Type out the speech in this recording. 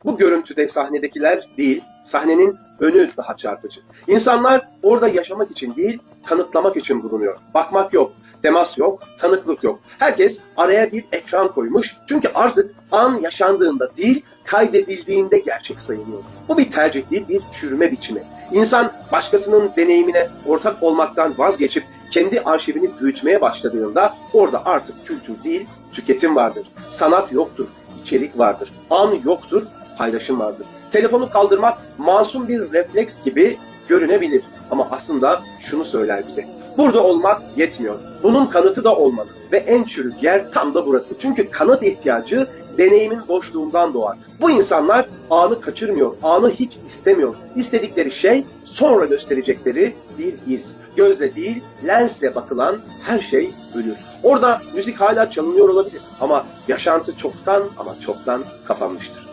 Bu görüntüde sahnedekiler değil, sahnenin önü daha çarpıcı. İnsanlar orada yaşamak için değil, kanıtlamak için bulunuyor. Bakmak yok, temas yok, tanıklık yok. Herkes araya bir ekran koymuş. Çünkü artık an yaşandığında değil, kaydedildiğinde gerçek sayılıyor. Bu bir tercih değil, bir çürüme biçimi. İnsan başkasının deneyimine ortak olmaktan vazgeçip kendi arşivini büyütmeye başladığında orada artık kültür değil, tüketim vardır. Sanat yoktur, içerik vardır. An yoktur, paylaşım vardır. Telefonu kaldırmak masum bir refleks gibi görünebilir. Ama aslında şunu söyler bize. Burada olmak yetmiyor. Bunun kanıtı da olmalı. Ve en çürük yer tam da burası. Çünkü kanıt ihtiyacı deneyimin boşluğundan doğar. Bu insanlar anı kaçırmıyor, anı hiç istemiyor. İstedikleri şey sonra gösterecekleri bir iz. Gözle değil, lensle bakılan her şey ölür. Orada müzik hala çalınıyor olabilir ama yaşantı çoktan ama çoktan kapanmıştır.